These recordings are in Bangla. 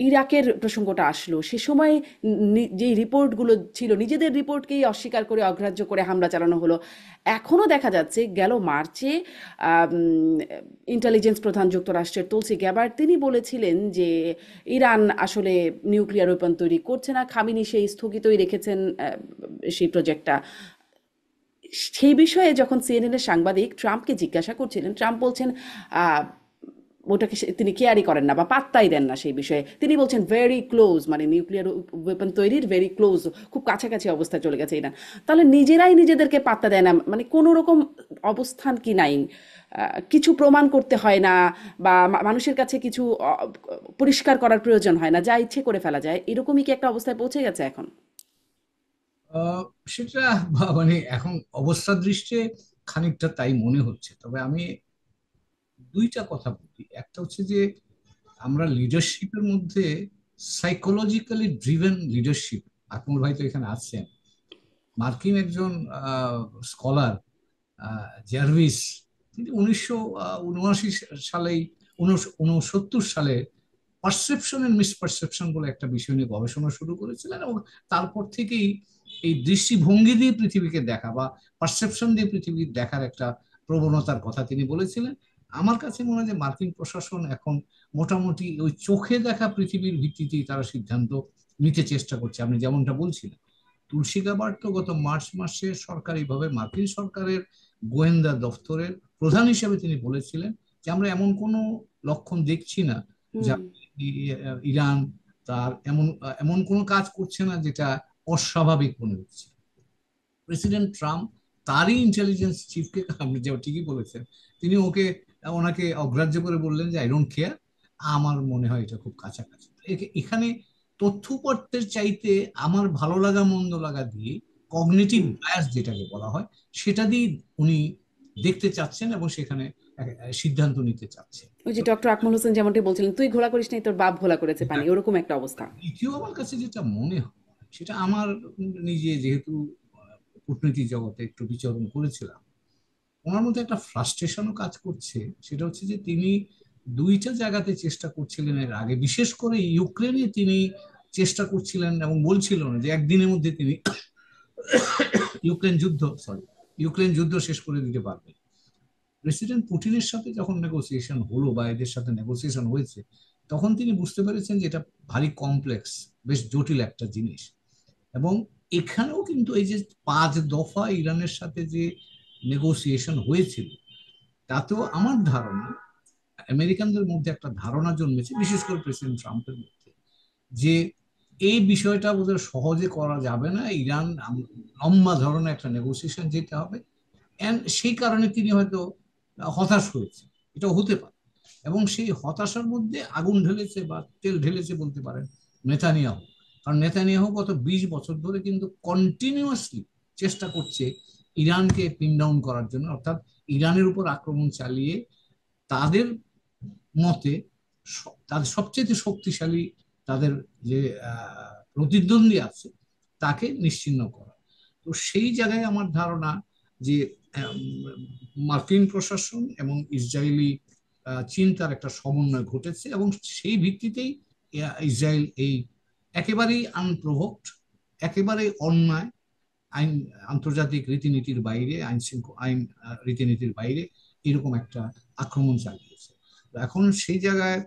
ইরাকের প্রসঙ্গটা আসলো সে সময় যেই রিপোর্টগুলো ছিল নিজেদের রিপোর্টকেই অস্বীকার করে অগ্রাহ্য করে হামলা চালানো হলো। এখনও দেখা যাচ্ছে গেল মার্চে ইন্টেলিজেন্স প্রধান যুক্তরাষ্ট্রের তুলসি গ্যাবার্ড তিনি বলেছিলেন যে ইরান আসলে নিউক্লিয়ার ওয়েপন তৈরি করছে না, খামিনি সেই স্থগিতই রেখেছেন সেই প্রজেক্টটা। সেই বিষয়ে যখন সিএনএনের সাংবাদিক ট্রাম্পকে জিজ্ঞাসা করছিলেন, ট্রাম্প বলছেন আহ, ওটাকে তিনি কেয়ারই করেন না বা পাত্তাই দেন না সেই বিষয়ে। তিনি বলছেন ভেরি ক্লোজ, মানে নিউক্লিয়ার ওয়েপন তৈরির ভেরি ক্লোজ, খুব কাছাকাছি অবস্থায় চলে গেছে ইরান। তাহলে নিজেরাই নিজেদেরকে পাত্তা দেয় না, মানে কোনো রকম অবস্থান কি নাই, কিছু প্রমাণ করতে হয় না বা মানুষের কাছে কিছু পরিষ্কার করার প্রয়োজন হয় না, যা ইচ্ছে করে ফেলা যায়, এরকমই কি একটা অবস্থায় পৌঁছে গেছে এখন? আহ, সেটা মানে এখন অবস্থা দৃষ্টে খানিকটা তাই মনে হচ্ছে। তবে আমি দুইটা কথা বলি। একটা হচ্ছে যে আমরা লিডারশিপের মধ্যে সাইকোলজিক্যালি ড্রিভেন লিডারশিপ, আকমল ভাই তো এখানে আছেন, মার্কিন একজন স্কলার জার্ভিস, তিনি 1979 সালেই 1969 সালে পারসেপশন এন্ড মিসপারসেপশন বলে একটা বিষয় নিয়ে গবেষণা শুরু করেছিলেন, এবং তারপর থেকেই এই দৃষ্টিভঙ্গি দিয়ে পৃথিবীকে দেখা বা পারসেপশন দিয়ে পৃথিবী দেখার একটা প্রবণতার কথা তিনি বলেছিলেন। আমার কাছে মনে হয় যে মার্কিন প্রশাসন এখন মোটামুটি ওই চোখে দেখা পৃথিবীর ভিত্তিতেই তারা সিদ্ধান্ত নিতে চেষ্টা করছে। আপনি যেমনটা বলছিলেন, তুলসী গাবার্ড তো গত মার্চ মাসে সরকারিভাবে মার্কিন সরকারের গোয়েন্দা দফতরের প্রধান হিসেবে তিনি বলেছিলেন যে আমরা এমন কোনো লক্ষণ দেখছি না যা হুম। ইরান তার এমন এমন কোনো কাজ করছে না যেটা অস্বাভাবিক মনে হচ্ছে। প্রেসিডেন্ট ট্রাম্প তারই ইন্টেলিজেন্স চিফকে, আপনি যে ঠিকই বলেছেন, তিনি ওনাকে অগ্রাহ্য করে বললেন যে আই ডোন্ট কেয়ার, আমার মনে হয় এটা খুব কাছাকাছি। এখানে তথ্য উপাত্তের চাইতে আমার ভালো লাগা মন্দ লাগা দিয়ে কগনিটিভ হুম। বায়াস যেটাকে বলা হয় সেটা দিয়ে উনি দেখতে চাচ্ছেন এবং সেখানে সিদ্ধান্ত নিতে চাচ্ছেন। ওই যে ডক্টর আকমল হোসেন যেমনটি বলছিলেন, তুই ঘোলা করিস নাই, তোর বাপ ঘোলা করেছে পানি, ওরকম একটা অবস্থা। দ্বিতীয় আমার কাছে যেটা মনে হয়, সেটা আমার নিজে যেহেতু কূটনীতি জগতে একটু বিচরণ করেছিলাম, ওনার মধ্যে একটা ফ্রাস্ট্রেশনও কাজ করছে। সেটা হচ্ছে যে তিনি দুইটা জায়গাতে চেষ্টা করছিলেন এর আগে, বিশেষ করে ইউক্রেনে তিনি চেষ্টা করছিলেন এবং বলছিলেন যে একদিনের মধ্যে তিনি ইউক্রেন যুদ্ধ শেষ করে দিতে পারবেন। প্রেসিডেন্ট পুতিনের সাথে যখন নেগোসিয়েশন হলো বা এদের সাথে নেগোসিয়েশন হয়েছে, তখন তিনি বুঝতে পেরেছেন যে এটা ভারী কমপ্লেক্স, বেশ জটিল একটা জিনিস। এবং এখানেও কিন্তু এই যে 5 দফা ইরানের সাথে যে নেগোসিয়েশন হয়েছিল, তাতেও আমার ধারণা আমেরিকানদের মধ্যে একটা ধারণা জন্মেছে, বিশেষ করে প্রেসিডেন্ট ট্রাম্পের মধ্যে, যে এই বিষয়টা বোধহয় সহজে করা যাবে না, ইরান লম্বা ধরনের একটা নেগোসিয়েশন যেতে হবে। এন্ড সেই কারণে তিনি হয়তো হতাশ হয়েছে, এটা হতে পারে। এবং সেই হতাশার মধ্যে আগুন ঢেলেছে বা তেল ঢেলেছে বলতে পারেন নেতানিয়াহু। কারণ নেতানিয়াহু গত 20 বছর ধরে কিন্তু কন্টিনিউয়াসলি চেষ্টা করছে ইরানকে পিন ডাউন করার জন্য, অর্থাৎ ইরানের উপর আক্রমণ চালিয়ে তাদের মতে তাদের সবচেয়ে শক্তিশালী, তাদের যে প্রতিদ্বন্দ্বী আছে তাকে নিশ্চিহ্ন করা। তো সেই জায়গায় আমার ধারণা যে মার্কিন প্রশাসন এবং ইসরায়েলি চিন্তার একটা সমন্বয় ঘটেছে, এবং সেই ভিত্তিতেই ইসরায়েল এই একেবারেই আনপ্রভোকড, একেবারেই অন্যায়, আইন আন্তর্জাতিক রীতিনীতির বাইরে, আইন রীতিনীতির বাইরে এরকম একটা আক্রমণ চালিয়েছে। তো এখন সেই জায়গায়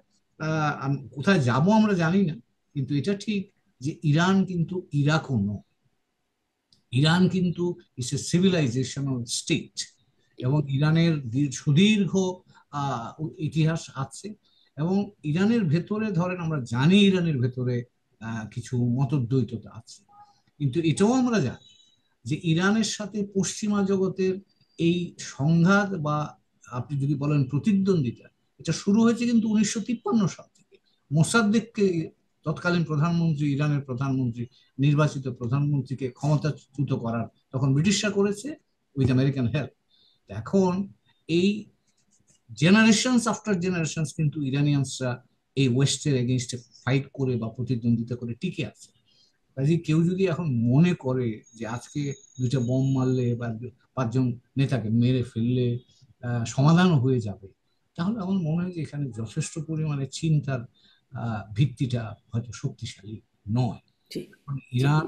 কোথায় যাব আমরা জানি না, কিন্তু এটা ঠিক যে ইরান কিন্তু ইরাকও নয়। ইরান কিন্তু ইস এ সিভিলাইজেশনাল স্টেট, এবং ইরানের সুদীর্ঘ ইতিহাস আছে। এবং ইরানের ভেতরে ধরেন আমরা জানি ইরানের ভেতরে কিছু মতদ্বৈততা আছে, কিন্তু এটাও আমরা জানি যে ইরানের সাথে পশ্চিমা জগতের এই সংঘাত বা আপনি যদি বলেন প্রতিদ্বন্দ্বিতা, এটা শুরু হয়েছে কিন্তু 1953 সাল থেকে। মোসাদ্দেককে, তৎকালীন প্রধানমন্ত্রী, ইরানের প্রধানমন্ত্রী, নির্বাচিত প্রধানমন্ত্রীকে ক্ষমতাচ্যুত করার তখন ব্রিটিশরা করেছে উইথ আমেরিকান হেল্প। এখন এই জেনারেশনস আফটার জেনারেশনস কিন্তু ইরানিয়ানসরা এই ওয়েস্টের এগেনস্টে ফাইট করে বা প্রতিদ্বন্দ্বিতা করে টিকে আছে। কাজে কেউ যদি এখন মনে করে যে আজকে দুইটা বোম মারলে বা 5 জন নেতাকে মেরে ফেললে সমাধান হয়ে যাবে, তাহলে আমার মনে হয় যে এখানে যথেষ্ট পরিমাণে চিন্তার ভিত্তিটা হয়তো শক্তিশালী নয়। জি কারণ জি ইরান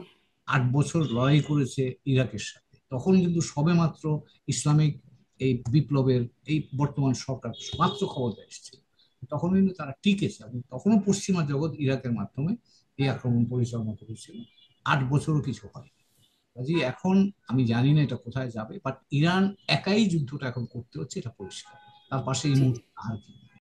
8 বছর লড়াই করেছে ইরাকের সাথে, তখন কিন্তু সবেমাত্র ইসলামিক এই বিপ্লবের এই বর্তমান সরকার মাত্র ক্ষমতা এসেছে। তখন কিন্তু তারা টিকেছে এবং তখনও পশ্চিমা জগৎ ইরাকের মাধ্যমে এই আক্রমণ পরিচালনা করেছিল। 8 বছরও কিছু হয়। কাজে এখন আমি জানি না এটা কোথায় যাবে, বাট ইরান একাই যুদ্ধটা এখন করতে হচ্ছে, এটা পরিষ্কার। তার পাশে এই জি মুহূর্তে আর কি